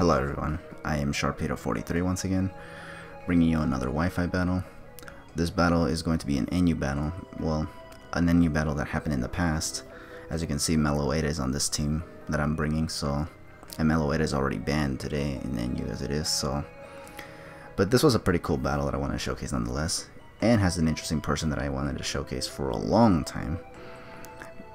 Hello everyone, I am Sharpedo43 once again, bringing you another Wi-Fi battle. This battle is going to be an NU battle, well, an NU battle that happened in the past. As you can see, Meloetta is on this team that I'm bringing, and Meloetta is already banned today in NU as it is, but this was a pretty cool battle that I want to showcase nonetheless, and has an interesting person that I wanted to showcase for a long time.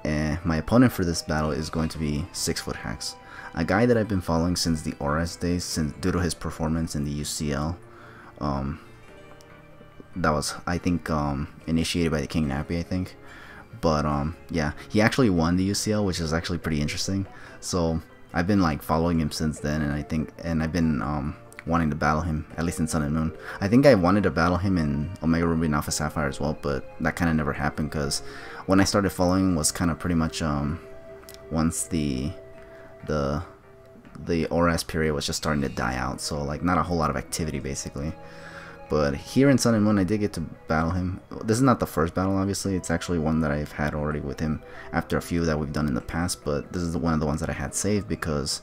And my opponent for this battle is going to be 6ftHax, a guy that I've been following since the ORAS days, due to his performance in the UCL. That was, I think, initiated by the King Nappy, I think. But yeah, he actually won the UCL, which is actually pretty interesting. So I've been like following him since then, and I've been wanting to battle him, at least in Sun and Moon. I think I wanted to battle him in Omega Ruby and Alpha Sapphire as well, but that kind of never happened because when I started following was kind of pretty much once the ORAS period was just starting to die out, so like not a whole lot of activity basically. But here in Sun and Moon I did get to battle him. This is not the first battle, obviously. It's actually one that I've had already with him after a few that we've done in the past, but this is one of the ones that I had saved because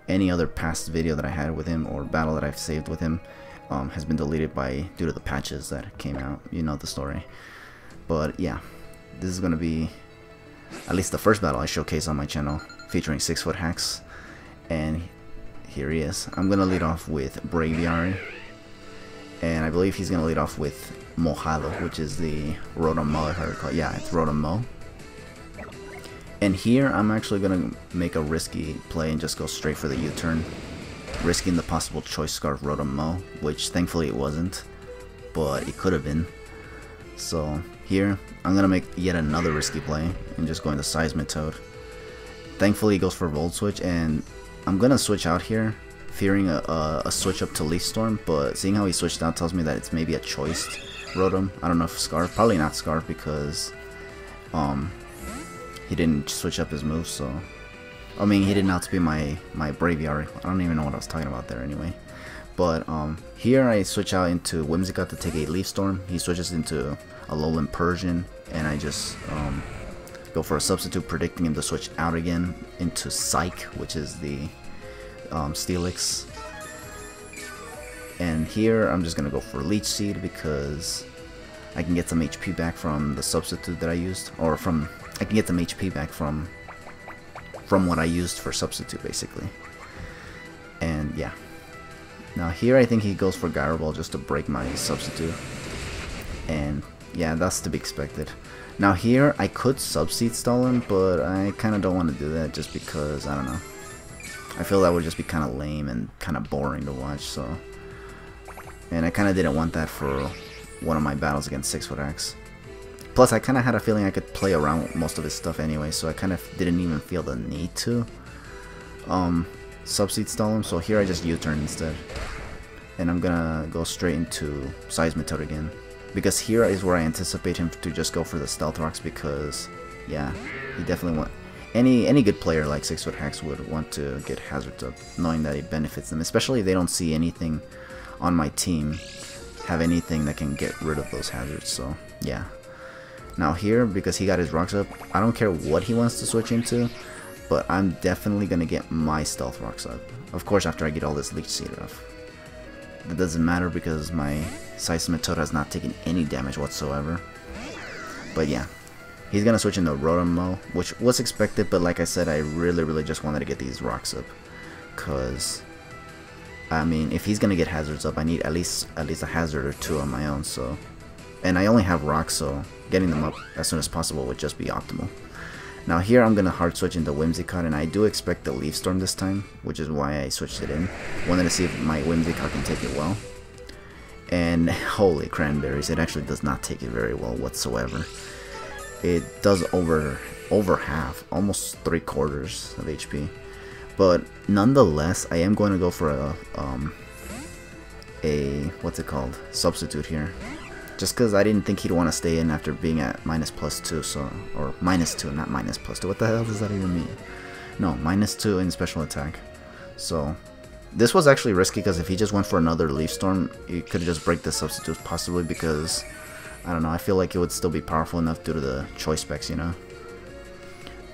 any other past video that I had with him or battle that I've saved with him has been deleted due to the patches that came out. You know the story. But yeah, this is going to be at least the first battle I showcase on my channel featuring 6ftHax. And here he is. I'm going to lead off with Braviary. And I believe he's going to lead off with Mohalo, which is the Rotom-M, if I recall. Yeah, it's Rotom-M. And here I'm actually going to make a risky play and just go straight for the U-turn, risking the possible Choice Scarf Rotom-M, which thankfully it wasn't, but it could have been. So here I'm going to make yet another risky play and just go into Seismitoad. Thankfully he goes for Volt Switch, and I'm going to switch out here, fearing a switch up to Leaf Storm, but seeing how he switched out tells me that it's maybe a choiced Rotom. I don't know if Scarf, probably not Scarf because he didn't switch up his moves, so I mean he didn't outspeed my Braviary. I don't even know what I was talking about there anyway. But here I switch out into Whimsicott to take a Leaf Storm. He switches into a Lowland Persian, and I just go for a substitute, predicting him to switch out again into Psych, which is the Steelix. And here I'm just gonna go for Leech Seed because I can get some HP back from the substitute that I used, or I can get some HP back from what I used for substitute basically. And yeah, now here I think he goes for Gyro Ball just to break my substitute, and yeah, that's to be expected. Now here I could Subseed stall him, but I kind of don't want to do that just because, I don't know, I feel that would just be kind of lame and kind of boring to watch. So, and I kind of didn't want that for one of my battles against 6ftHax. Plus I kind of had a feeling I could play around with most of his stuff anyway, so I kind of didn't even feel the need to Subseed stall him. So here I just U-turn instead, and I'm gonna go straight into Seismitoad again, because here is where I anticipate him to just go for the Stealth Rocks, because yeah, he definitely want any good player like 6ftHax would want to get Hazards up, knowing that it benefits them, especially if they don't see anything on my team have anything that can get rid of those hazards. So yeah, now here, because he got his rocks up, I don't care what he wants to switch into, but I'm definitely gonna get my Stealth Rocks up, of course after I get all this Leech Seed off. That doesn't matter because my Seismitoad has not taken any damage whatsoever. But yeah, he's gonna switch into Rotom-M, which was expected, but like I said, I really just wanted to get these rocks up, cause I mean, if he's gonna get hazards up, I need at least a hazard or two on my own. So, and I only have rocks, so getting them up as soon as possible would just be optimal. Now here I'm gonna hard switch into Whimsicott, and I do expect the Leaf Storm this time, which is why I switched it in. Wanted to see if my Whimsicott can take it well. And holy cranberries, it actually does not take it very well whatsoever. It does over half, almost 3/4 of HP. But nonetheless, I am going to go for a what's it called, substitute here, just because I didn't think he'd want to stay in after being at -+2, so, or -2, not -+2. What the hell does that even mean? No, -2 in special attack. So this was actually risky, because if he just went for another Leaf Storm, he could just break the substitute possibly, because I don't know, I feel like it would still be powerful enough due to the choice specs, you know.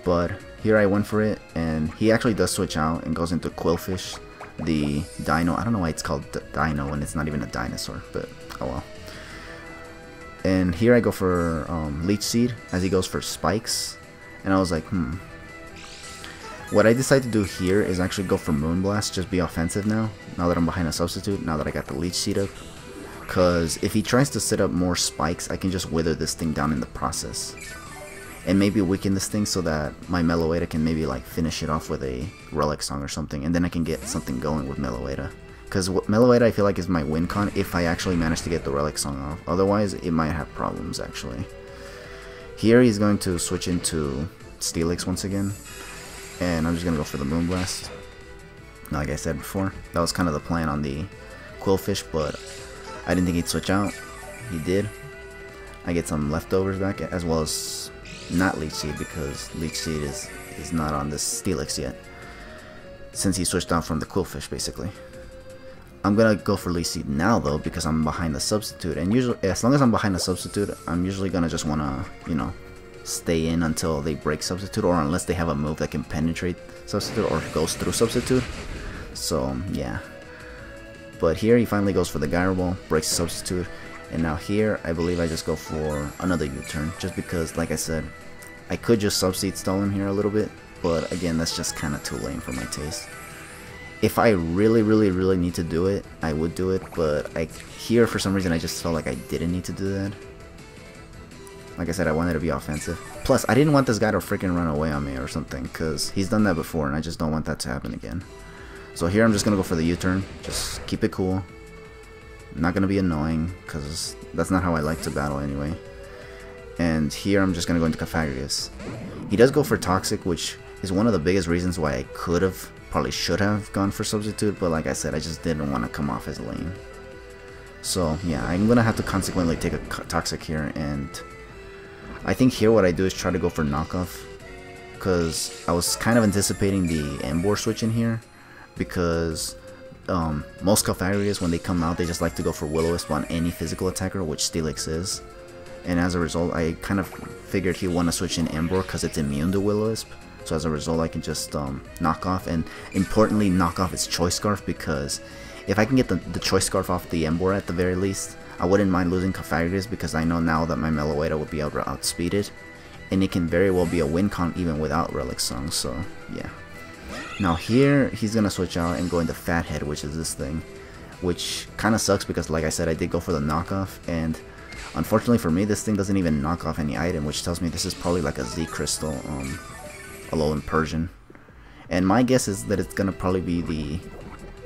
But here I went for it, and he actually does switch out and goes into Quillfish. the Dino. I don't know why it's called Dino when it's not even a dinosaur, but oh well. And here I go for Leech Seed as he goes for Spikes, and I was like, What I decided to do here is actually go for Moonblast, just be offensive now that I'm behind a substitute, now that I got the Leech Seed up. Because if he tries to set up more spikes, I can just wither this thing down in the process. And maybe weaken this thing so that my Meloetta can maybe like finish it off with a Relic Song or something. And then I can get something going with Meloetta. Because Meloetta I feel like is my win con if I actually manage to get the Relic Song off. Otherwise it might have problems actually. Here he's going to switch into Steelix once again. And I'm just going to go for the Moonblast. Like I said before, that was kind of the plan on the Quillfish, but I didn't think he'd switch out. He did. I get some leftovers back, as well as not Leech Seed, because Leech Seed is not on this Steelix yet, since he switched out from the Quillfish basically. I'm gonna go for Leech Seed now though, because I'm behind the substitute, and usually as long as I'm behind the substitute, I'm usually gonna just wanna, you know, stay in until they break substitute, or unless they have a move that can penetrate substitute or goes through substitute. So yeah. But here he finally goes for the Gyro Ball, breaks the substitute, and now here I believe I just go for another U-turn, just because, like I said, I could just Subseed stall him here a little bit, but again, that's just kind of too lame for my taste. If I really need to do it, I would do it, but here for some reason I just felt like I didn't need to do that. Like I said, I wanted to be offensive. Plus, I didn't want this guy to freaking run away on me or something, because he's done that before, and I just don't want that to happen again. So here I'm just going to go for the U-turn, just keep it cool. I'm not going to be annoying, because that's not how I like to battle anyway. And here I'm just going to go into Cofagrigus. He does go for Toxic, which is one of the biggest reasons why I could have, probably should have gone for Substitute, but like I said, I just didn't want to come off as lame. So yeah, I'm going to have to consequently take a Toxic here, and I think here what I do is try to go for Knockoff, because I was kind of anticipating the Emboar switch in here. Because most Cofagrigus, when they come out, they just like to go for Will-O-Wisp on any physical attacker, which Steelix is. And as a result, I kind of figured he'd want to switch in Emboar because it's immune to Will-O-Wisp. So as a result, I can just knock off, and importantly, knock off its Choice Scarf, because if I can get the Choice Scarf off the Emboar at the very least, I wouldn't mind losing Cofagrigus, because I know now that my Meloetta would be able to outspeed it. And it can very well be a win con even without Relic Song, so yeah. Now here, he's going to switch out and go into Fathead, which is this thing. Which kind of sucks because, like I said, I did go for the knockoff. And unfortunately for me, this thing doesn't even knock off any item, which tells me this is probably like a Z Crystal, Alolan Persian. And my guess is that it's going to probably be the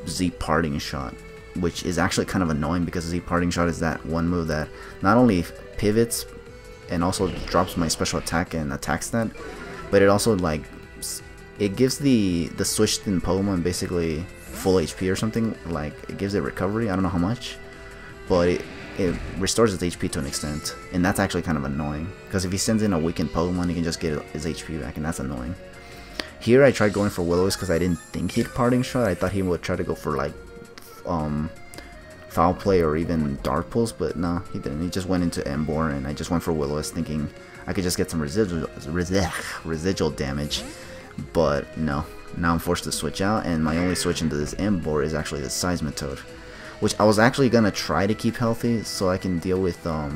Z Parting Shot, which is actually kind of annoying because Z Parting Shot is that one move that not only pivots and also drops my special attack and attack stat, but it also like it gives the switched in Pokemon basically full HP or something. Like it gives it recovery, I don't know how much, but it restores its HP to an extent, and that's actually kind of annoying because if he sends in a weakened Pokemon, he can just get his HP back, and that's annoying. Here I tried going for Will-O-Wisp because I didn't think he'd Parting Shot. I thought he would try to go for like Foul Play or even Dark Pulse, but no, he didn't. He just went into Emboar, and I just went for Will-O-Wisp thinking I could just get some residual damage. But no, now I'm forced to switch out, and my only switch into this Emboar is actually the Seismitoad, which I was actually gonna try to keep healthy so I can deal with well,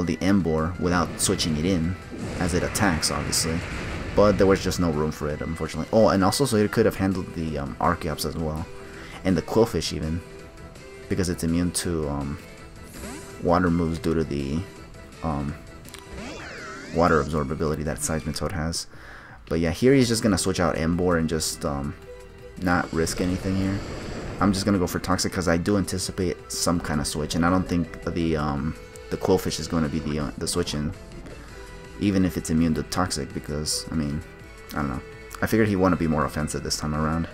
the Emboar without switching it in, as it attacks obviously, but there was just no room for it, unfortunately. Oh, and also so it could have handled the Archeops as well, and the Quillfish even, because it's immune to water moves due to the water absorbability that Seismitoad has. But yeah, here he's just gonna switch out Emboar and just not risk anything here. I'm just gonna go for Toxic because I do anticipate some kind of switch, and I don't think the Quillfish is going to be the switch in, even if it's immune to Toxic, because I mean, I don't know. I figured he'd want to be more offensive this time around.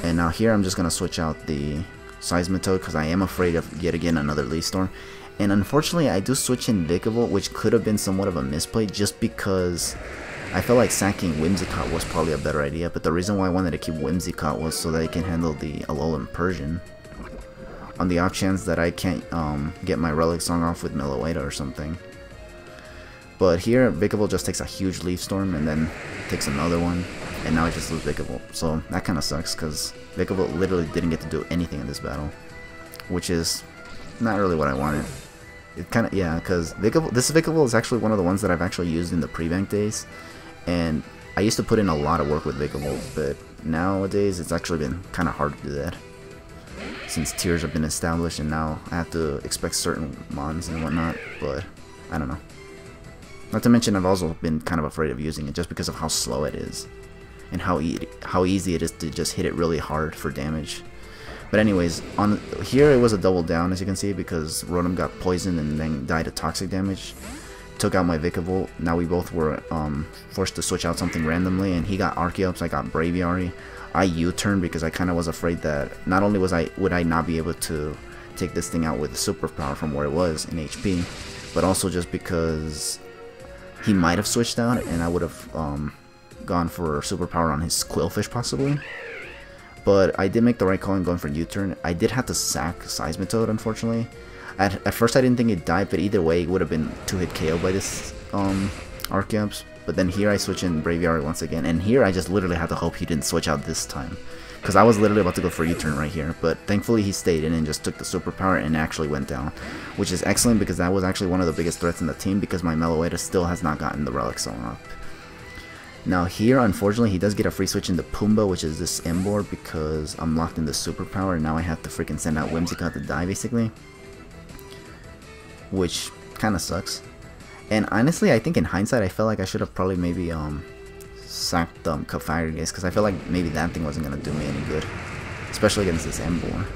And now here I'm just gonna switch out the Seismitoad because I am afraid of yet again another Leaf Storm. And unfortunately, I do switch in Vikavolt, which could have been somewhat of a misplay, just because I felt like sacking Whimsicott was probably a better idea. But the reason why I wanted to keep Whimsicott was so that it can handle the Alolan Persian, on the off chance that I can't get my Relic Song off with Meloetta or something. But here, Vikavolt just takes a huge Leaf Storm and then takes another one. and now I just lose Vikavolt. So that kind of sucks, because Vikavolt literally didn't get to do anything in this battle, which is not really what I wanted. It kind of, yeah, because this Vikavolt is actually one of the ones that I've actually used in the pre-bank days, and I used to put in a lot of work with Vikavolt, but nowadays it's actually been kind of hard to do that, since tiers have been established, and now I have to expect certain mons and whatnot, but I don't know. Not to mention, I've also been kind of afraid of using it just because of how slow it is, and how easy it is to just hit it really hard for damage. But anyways, on here it was a double down, as you can see, because Rotom got poisoned and then died of toxic damage. Took out my Vikavolt. Now we both were forced to switch out something randomly, and he got Archeops, I got Braviary. I U-turned because I kind of was afraid that not only would I not be able to take this thing out with superpower from where it was in HP, but also just because he might have switched out and I would have gone for superpower on his Quillfish possibly. But I did make the right call in going for U-turn. I did have to sack Seismitoad, unfortunately. At first I didn't think it died, but either way it would have been 2-hit KO by this Archeops. But then here I switch in Braviary once again, and here I just literally had to hope he didn't switch out this time, because I was literally about to go for U-turn right here, but thankfully he stayed in and just took the superpower and actually went down, which is excellent because that was actually one of the biggest threats in the team, because my Meloetta still has not gotten the Relic Zone up. Now here, unfortunately, he does get a free switch into Pumbaa, which is this Emboar, because I'm locked in the superpower, and now I have to freaking send out Whimsicott to die, basically, which kind of sucks. And honestly, I think in hindsight, I felt like I should have probably maybe sacked Cofagrigus, because I felt like maybe that thing wasn't going to do me any good, especially against this Emboar.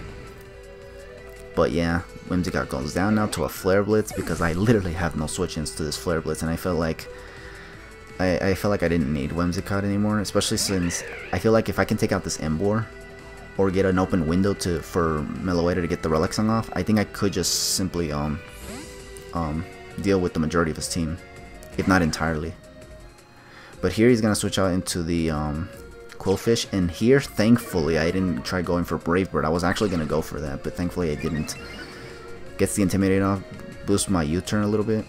But yeah, Whimsicott goes down now to a Flare Blitz, because I literally have no switch-ins to this Flare Blitz, and I felt like I didn't need Whimsicott anymore, especially since I feel like if I can take out this Emboar, or get an open window for Meloetta to get the Relic Song off, I think I could just simply deal with the majority of his team, if not entirely. But here he's gonna switch out into the Quillfish, and here thankfully I didn't try going for Brave Bird. I was actually gonna go for that, but thankfully I didn't. Gets the Intimidate off, boosts my U-turn a little bit,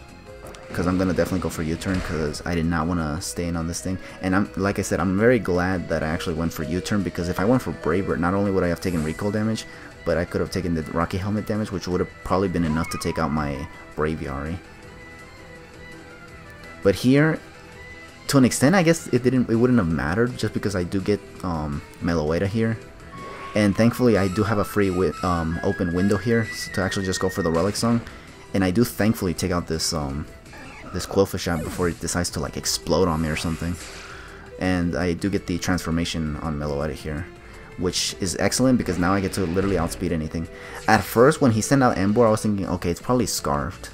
because I'm gonna definitely go for U-turn, because I did not want to stay in on this thing. And like I said, I'm very glad that I actually went for U-turn, because if I went for Brave Bird, not only would I have taken recoil damage, but I could have taken the Rocky Helmet damage, which would have probably been enough to take out my Braviary. But here, to an extent, I guess it wouldn't have mattered, just because I do get Meloetta here, and thankfully I do have a free open window here to actually just go for the Relic Song, and I do thankfully take out this this Quillfish shot before it decides to like explode on me or something, and I do get the transformation on Meloetta here, which is excellent because now I get to literally outspeed anything. At first, when he sent out Emboar, I was thinking, okay, it's probably Scarfed,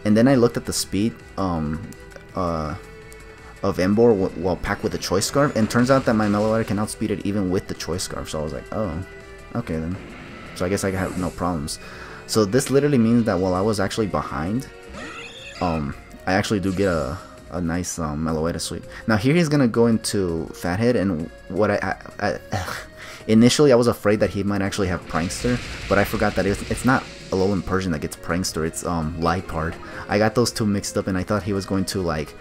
and then I looked at the speed of Emboar while packed with the Choice Scarf, and turns out that my Meloetta can outspeed it even with the Choice Scarf, so I was like, oh, okay then. So I guess I have no problems. So this literally means that while I was actually behind, I actually do get a nice Meloetta sweep. Now here he's gonna go into Fathead, and what initially I was afraid that he might actually have Prankster, but I forgot that it's not Alolan Persian that gets Prankster, it's Liepard. I got those two mixed up, and I thought he was going to like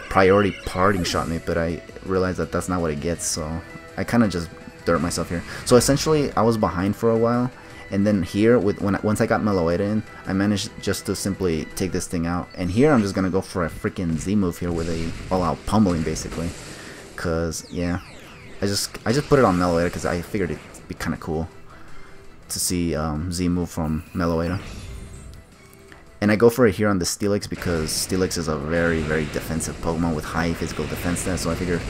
priority parting shot me, but I realized that that's not what it gets, so I kind of just dirt myself here. So essentially I was behind for a while, and then here once I got Meloetta in, I managed just to simply take this thing out. And here I'm just gonna go for a freaking Z move here with a all-out pummeling basically, cause yeah, I just put it on Meloetta because I figured it'd be kind of cool to see Z move from Meloetta. And I go for it here on the Steelix because Steelix is a very, very defensive Pokemon with high physical defense stats, so I figure,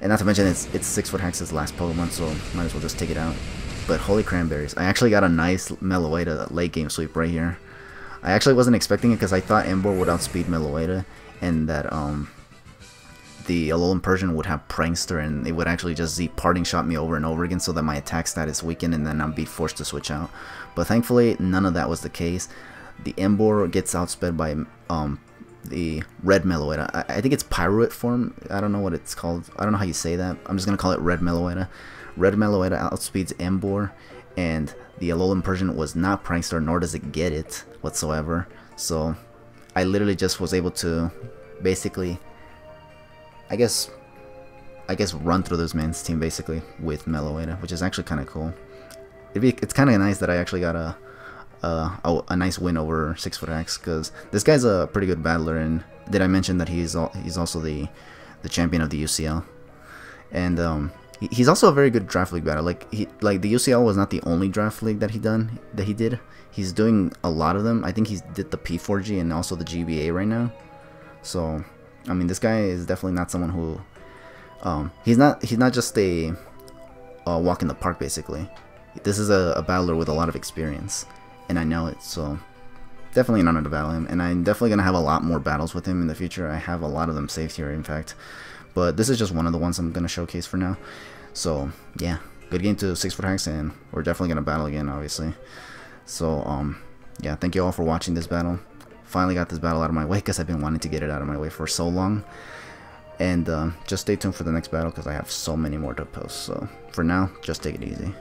and not to mention it's 6ftHax's last Pokemon, so might as well just take it out. But holy cranberries, I actually got a nice Meloetta late game sweep right here. I actually wasn't expecting it because I thought Emboar would outspeed Meloetta, and that the Alolan Persian would have Prankster, and it would actually just Z parting shot me over and over again so that my attack stat is weakened and then I'd be forced to switch out. But thankfully none of that was the case. The Emboar gets outsped by the red Meloetta. I think it's Pyruit form. I don't know what it's called. I don't know how you say that. I'm just going to call it red Meloetta. Red Meloetta outspeeds Emboar, and the Alolan Persian was not Prankster, nor does it get it whatsoever. So I literally just was able to basically, I guess, I guess, run through this man's team basically with Meloetta, which is actually kind of cool. It's kind of nice that I actually got a nice win over 6ftHax, because this guy's a pretty good battler, and did I mention that he's also the champion of the UCL, and he's also a very good draft league battler. Like the UCL was not the only draft league that he did. He's doing a lot of them. I think he did the P4G and also the GBA right now. So I mean, this guy is definitely not someone who he's not just a walk in the park basically. This is a battler with a lot of experience, and I know it, so definitely an honor to battle him, and I'm definitely going to have a lot more battles with him in the future. I have a lot of them saved here, in fact, but this is just one of the ones I'm going to showcase for now. So yeah, good game to 6ftHax, and we're definitely going to battle again, obviously. So yeah, thank you all for watching this battle. Finally got this battle out of my way, because I've been wanting to get it out of my way for so long. And just stay tuned for the next battle, because I have so many more to post. So for now, just take it easy.